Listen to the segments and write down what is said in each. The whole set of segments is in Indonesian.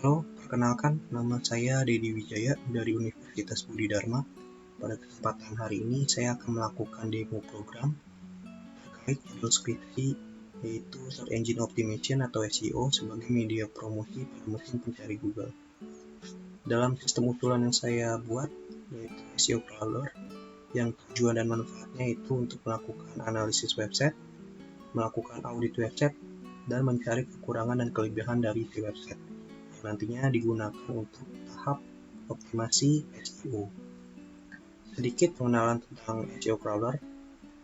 Halo, perkenalkan nama saya Dedi Wijaya dari Universitas Budi Dharma. Pada kesempatan hari ini saya akan melakukan demo program terkait judul skripsi, yaitu Search Engine Optimization atau SEO sebagai media promosi pada mesin pencari Google. Dalam sistem usulan yang saya buat, yaitu SEO crawler, yang tujuan dan manfaatnya itu untuk melakukan analisis website, melakukan audit website, dan mencari kekurangan dan kelebihan dari si website yang nantinya digunakan untuk tahap optimasi SEO. Sedikit pengenalan tentang SEO crawler,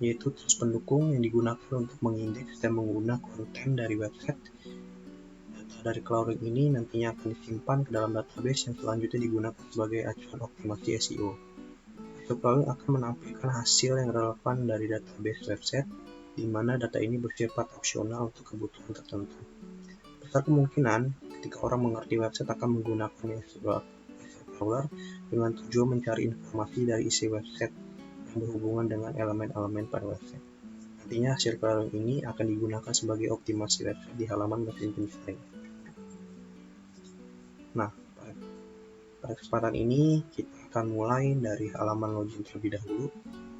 yaitu tools pendukung yang digunakan untuk mengindeks dan mengguna konten dari website. Data dari crawling ini nantinya akan disimpan ke dalam database yang selanjutnya digunakan sebagai acuan optimasi SEO. SEO crawling akan menampilkan hasil yang relevan dari database website, di mana data ini bersifat opsional untuk kebutuhan tertentu. Besar kemungkinan ketika orang mengerti website akan menggunakan SEO crawler dengan tujuan mencari informasi dari isi website yang berhubungan dengan elemen-elemen pada website. Nantinya hasil crawling ini akan digunakan sebagai optimasi website di halaman mesin pencari. Nah, pada kesempatan ini kita akan mulai dari halaman login terlebih dahulu.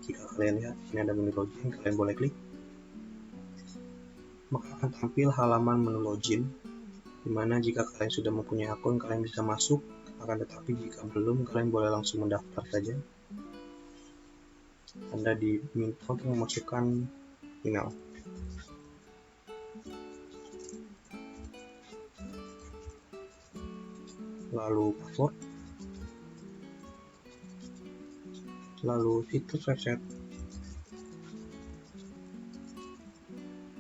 Jika kalian lihat ini ada menu login, kalian boleh klik. Maka akan tampil halaman menu login, dimana jika kalian sudah mempunyai akun, kalian bisa masuk. Akan tetapi jika belum, kalian boleh langsung mendaftar saja. Anda diminta untuk memasukkan email. Lalu password. Lalu situs website.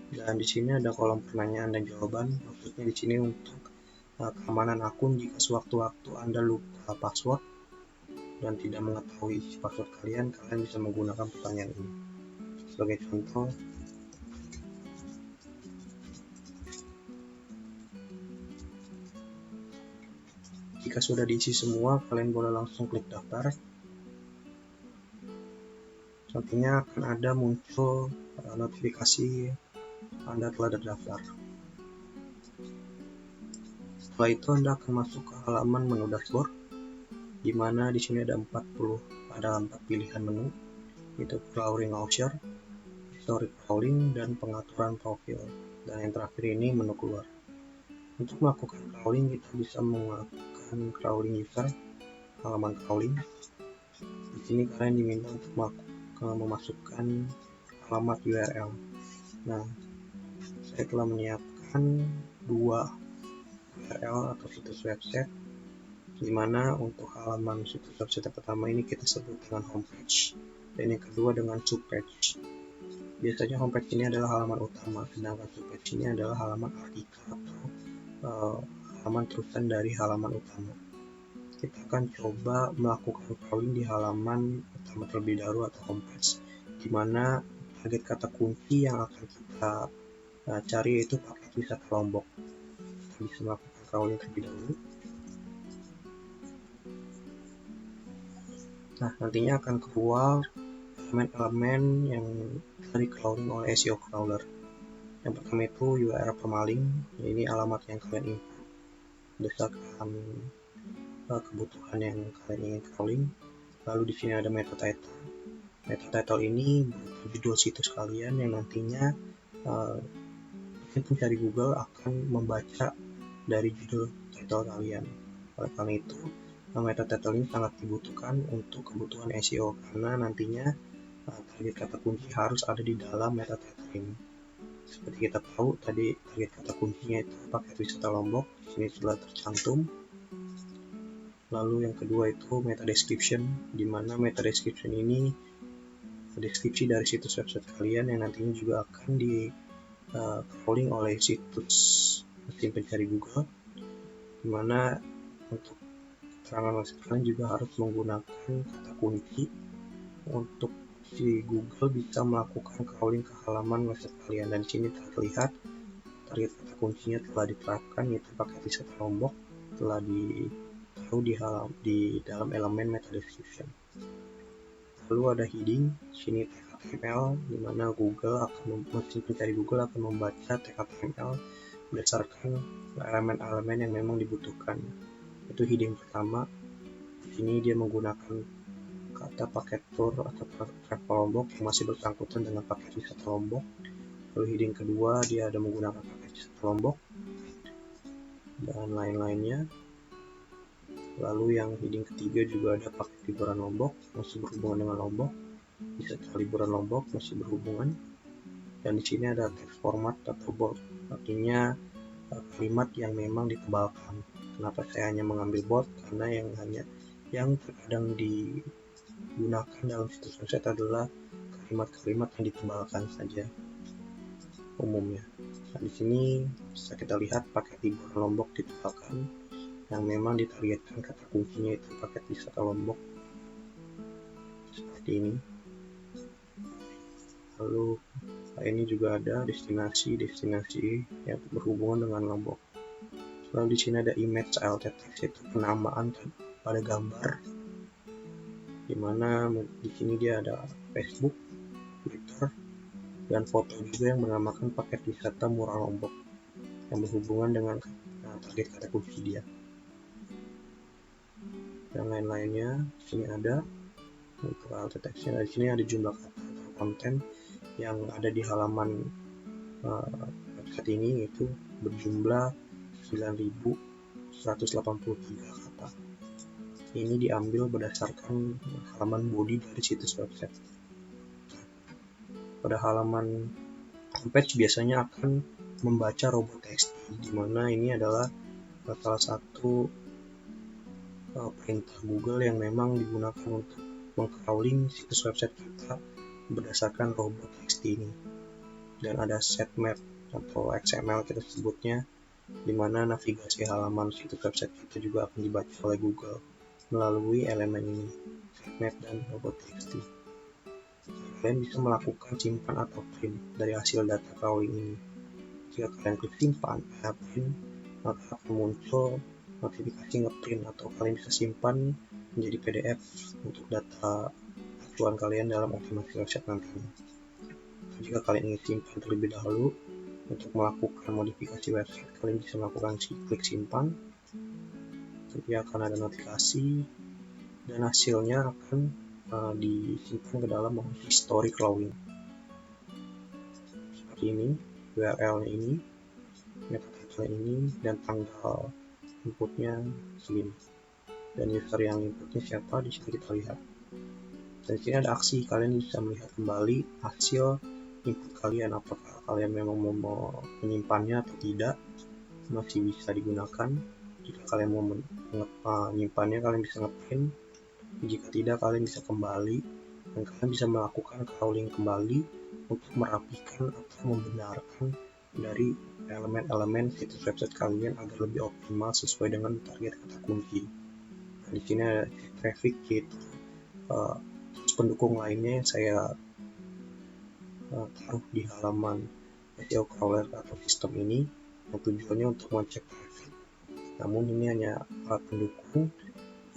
Dan di sini ada kolom pertanyaan dan jawaban. Maksudnya di sini untuk keamanan akun jika sewaktu-waktu Anda lupa password dan tidak mengetahui isi password kalian bisa menggunakan pertanyaan ini. Sebagai contoh, jika sudah diisi semua, kalian boleh langsung klik daftar. Nantinya akan ada muncul notifikasi Anda telah terdaftar. Setelah itu Anda akan masuk ke halaman menu dashboard, di mana di sini ada 4 pilihan menu, yaitu crawling launcher, historic crawling, dan pengaturan profil. Dan yang terakhir ini menu keluar. Untuk melakukan crawling, kita bisa menggunakan crawling user, halaman crawling. Di sini kalian diminta untuk memasukkan alamat URL. Nah, saya telah menyiapkan 2 URL atau situs website, di mana untuk halaman situs website yang pertama ini kita sebut dengan homepage, dan yang kedua dengan subpage. Biasanya homepage ini adalah halaman utama, sedangkan subpage ini adalah halaman artikel atau halaman terusan dari halaman utama. Kita akan coba melakukan crawling di halaman utama terlebih dahulu atau homepage, di mana target kata kunci yang akan kita cari yaitu paket wisata Lombok. Kita bisa melakukan crawling terlebih dahulu. Nah, nantinya akan keluar elemen-elemen yang dari crawling oleh SEO crawler. Yang pertama itu URL pemaling, ini alamat yang kalian input berdasarkan kebutuhan yang kalian ingin crawling. Lalu di sini ada meta title. Meta title ini berupa judul situs kalian yang nantinya mesin pencari Google akan membaca dari judul title kalian. Oleh karena itu, meta title ini sangat dibutuhkan untuk kebutuhan SEO karena nantinya target kata kunci harus ada di dalam meta title ini. Seperti kita tahu tadi target kata kuncinya itu paket wisata Lombok, di sini sudah tercantum. Lalu yang kedua itu meta description, di mana meta description ini deskripsi dari situs website kalian yang nantinya juga akan di crawling oleh situs mesin pencari Google, di mana untuk keterangan website kalian juga harus menggunakan kata kunci untuk si Google bisa melakukan crawling ke halaman website kalian. Dan di sini terlihat target kata kuncinya telah diterapkan, yaitu paket wisata Lombok telah ditaruh di dalam elemen meta description. Lalu ada heading, sini tag HTML, di mana mesin pencari Google akan membaca tag HTML berdasarkan elemen-elemen yang memang dibutuhkan. Itu heading pertama. Di sini dia menggunakan kata paket tour atau travel Lombok yang masih bersangkutan dengan paket wisata Lombok. Lalu heading kedua dia ada menggunakan paket wisata Lombok dan lain-lainnya. Lalu yang heading ketiga juga ada paket liburan Lombok, masih berhubungan dengan Lombok, wisata liburan Lombok masih berhubungan. Dan di sini ada text format atau bold, artinya kalimat yang memang ditebalkan. Kenapa saya hanya mengambil bold? Karena yang terkadang digunakan dalam situs website adalah kalimat-kalimat yang ditebalkan saja umumnya. Nah, di sini bisa kita lihat paket liburan Lombok ditebalkan, yang memang ditargetkan kata kuncinya itu paket wisata Lombok seperti ini. Lalu ini juga ada destinasi yang berhubungan dengan Lombok. Lalu di sini ada image alt text, itu penamaan pada gambar, dimana di sini dia ada Facebook, Twitter, dan foto juga yang menamakan paket wisata Murah Lombok yang berhubungan dengan target kata kunci dia. Dan lain-lainnya di sini ada untuk alt textnya. Di sini ada jumlah kata atau konten yang ada di halaman website ini, yaitu berjumlah 9.183 kata. Ini diambil berdasarkan halaman body dari situs website. Pada halaman homepage biasanya akan membaca robot.txt, di mana ini adalah salah satu perintah Google yang memang digunakan untuk mengcrawling situs website kita berdasarkan robot.txt ini. Dan ada sitemap atau XML kita sebutnya, di mana navigasi halaman situs website kita juga akan dibaca oleh Google melalui elemen ini, sitemap dan robot.txt. Kalian bisa melakukan simpan atau print dari hasil data crawling ini. Jika kalian klik simpan print, maka akan muncul notifikasi ngeprint, atau kalian bisa simpan menjadi PDF untuk data acuan kalian dalam optimasi website nantinya. Jika kalian ingin simpan terlebih dahulu untuk melakukan modifikasi website, kalian bisa melakukan klik simpan. Nanti akan ada notifikasi dan hasilnya akan disimpan ke dalam history crawling seperti ini. URL-nya ini, metadata ini, dan tanggal inputnya segini, dan user yang inputnya siapa di sini kita lihat. Dan di sini ada aksi, kalian bisa melihat kembali hasil input kalian, apakah kalian memang mau menyimpannya atau tidak, masih bisa digunakan. Jika kalian mau menyimpannya, kalian bisa ngeprint. Jika tidak, kalian bisa kembali dan kalian bisa melakukan crawling kembali untuk merapikan atau membenarkan dari elemen-elemen situs website kalian agar lebih optimal sesuai dengan target kata kunci. Nah, di sini ada traffic kit, pendukung lainnya yang saya taruh di halaman SEO crawler atau sistem ini, yang tujuannya untuk mengecek traffic. Namun ini hanya alat pendukung.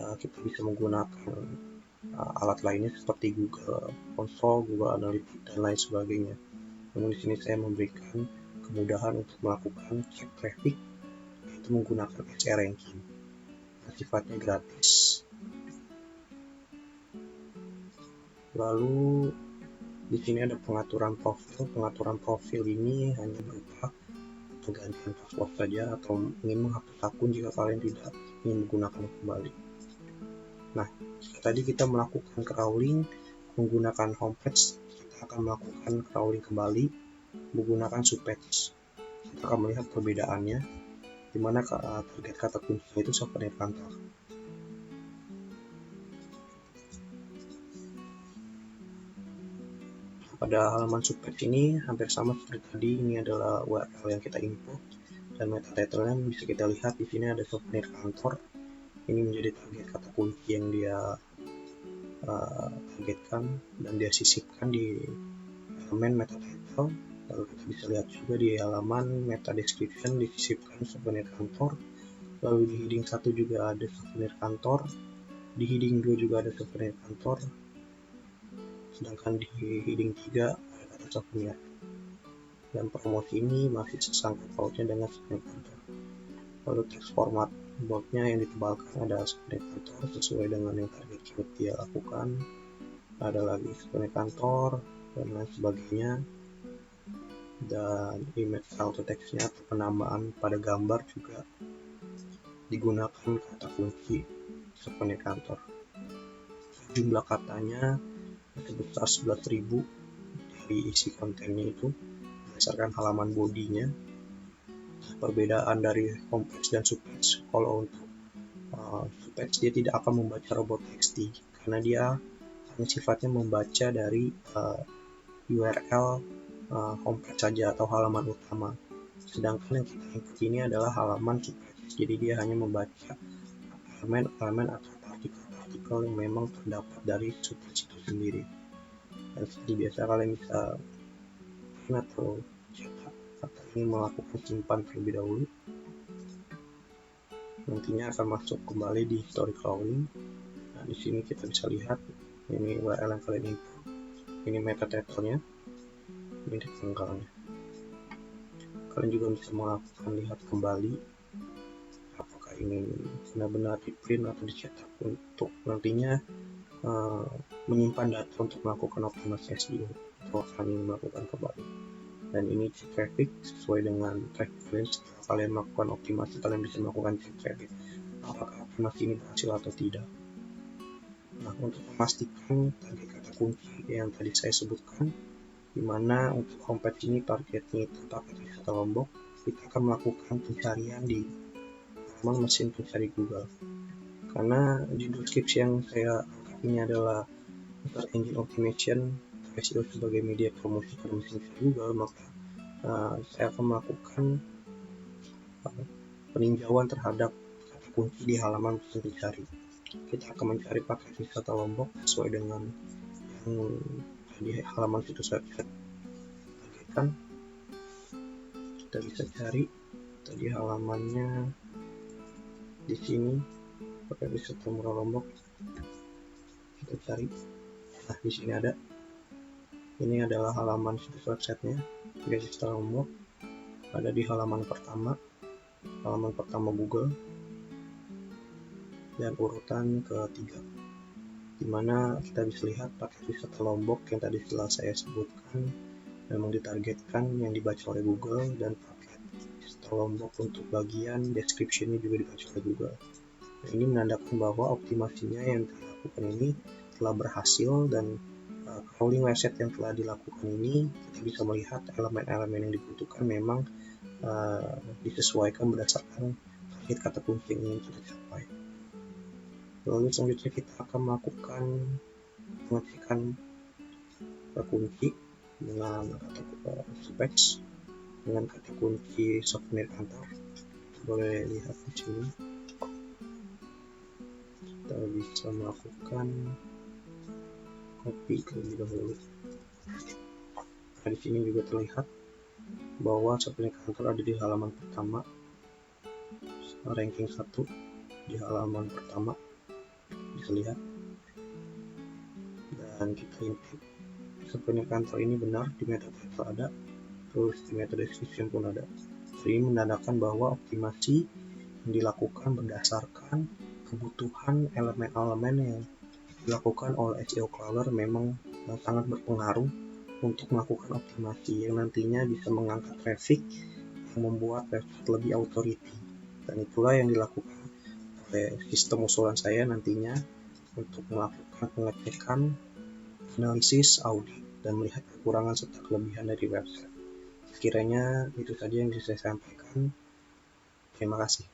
Kita bisa menggunakan alat lainnya seperti Google Console, Google Analytics, dan lain sebagainya. Namun di sini saya memberikan kemudahan untuk melakukan cek traffic, yaitu menggunakan SEO ranking. Sifatnya gratis. Lalu di sini ada pengaturan profil. Pengaturan profil ini hanya berupa penggantian password saja atau ingin menghapus akun jika kalian tidak ingin menggunakan kembali. Nah, tadi kita melakukan crawling menggunakan homepage, kita akan melakukan crawling kembali menggunakan subpage. Kita akan melihat perbedaannya, di mana target kata kuncinya itu souvenir kantor. Pada halaman subpage ini hampir sama seperti tadi, ini adalah URL yang kita input, dan metadata-nya bisa kita lihat di sini ada souvenir kantor. Ini menjadi target kata kunci yang dia targetkan dan dia sisipkan di elemen metadata. Lalu kita bisa lihat juga di halaman meta description disisipkan souvenir kantor. Lalu di heading 1 juga ada souvenir kantor, di heading 2 juga ada souvenir kantor, sedangkan di heading 3 ada kata souvenir. dan promosi ini masih sesangkut pautnya dengan sebenarnya kantor. Lalu teks format boldnya yang ditebalkan ada sebenarnya kantor sesuai dengan yang target keyword dia lakukan, ada lagi sebenarnya kantor dan lain sebagainya. Dan image auto textnya atau penambahan pada gambar juga digunakan kata kunci sebenarnya kantor. Jumlah katanya sebesar 11.000 dari isi kontennya itu berdasarkan halaman bodinya. Perbedaan dari homepage dan subpage, kalau untuk subpage dia tidak akan membaca robot txt karena dia hanya sifatnya membaca dari URL homepage saja atau halaman utama. Sedangkan yang kita input ini adalah halaman subpage, jadi dia hanya membaca elemen-elemen atau partikel-partikel yang memang terdapat dari subpage itu sendiri. Dan seperti biasa kalian bisa print atau cetak atau ingin melakukan simpan terlebih dahulu, nantinya akan masuk kembali di history crawling. Nah, di sini kita bisa lihat ini URL yang kalian input, ini metatitle-nya, ini tanggalnya. Kalian juga bisa melakukan lihat kembali apakah ini benar-benar di print atau dicetak untuk nantinya menyimpan data untuk melakukan optimasi SEO atau kalian melakukan kembali. Dan ini cek traffic sesuai dengan traffic kalian. Setelah kalian melakukan optimasi, kalian bisa melakukan cek traffic apakah optimasi ini berhasil atau tidak. Nah, untuk memastikan target kata kunci yang tadi saya sebutkan, dimana untuk homepage ini targetnya itu paket wisata Lombok, kita akan melakukan pencarian di halaman mesin pencari Google. Karena di deskripsi yang saya angkat ini adalah search engine optimization SEO sebagai media promosi pada mesin pencari Google, maka saya akan melakukan peninjauan terhadap kata kunci di halaman mesin pencari. Kita akan mencari paket wisata Lombok sesuai dengan yang di halaman situs website targetkan. Kita bisa cari tadi halamannya di sini, paket wisata murah Lombok. Kita cari. Nah, di sini ada. Ini adalah halaman situs websitenya, paket wisata Lombok. Ada di halaman pertama Google, dan urutan ketiga, dimana kita bisa lihat paket wisata Lombok yang tadi setelah saya sebutkan memang ditargetkan yang dibaca oleh Google, dan paket wisata Lombok untuk bagian description-nya juga dibaca oleh Google. Nah, ini menandakan bahwa optimasinya yang dilakukan ini telah berhasil, dan crawling website yang telah dilakukan ini kita bisa melihat elemen-elemen yang dibutuhkan memang disesuaikan berdasarkan target kata kunci yang ingin kita capai. Lalu selanjutnya kita akan melakukan pengecekan kata kunci dengan kata subpage dengan kata kunci souvenir kantor. Boleh lihat di sini. Kita bisa melakukan copy terlebih dahulu. Nah, di sini juga terlihat bahwa souvenir kantor ada di halaman pertama, ranking 1 di halaman pertama, bisa lihat. Dan kita input souvenir kantor ini benar, di metatitle ada, terus di meta description pun ada. Ini menandakan bahwa optimasi yang dilakukan berdasarkan kebutuhan elemen-elemen yang dilakukan oleh SEO crawler memang sangat berpengaruh untuk melakukan optimasi yang nantinya bisa mengangkat traffic yang membuat website lebih authority. Dan itulah yang dilakukan oleh sistem usulan saya nantinya untuk melakukan pengecekan, analisis, audit, dan melihat kekurangan serta kelebihan dari website. Sekiranya itu saja yang bisa saya sampaikan. Terima kasih.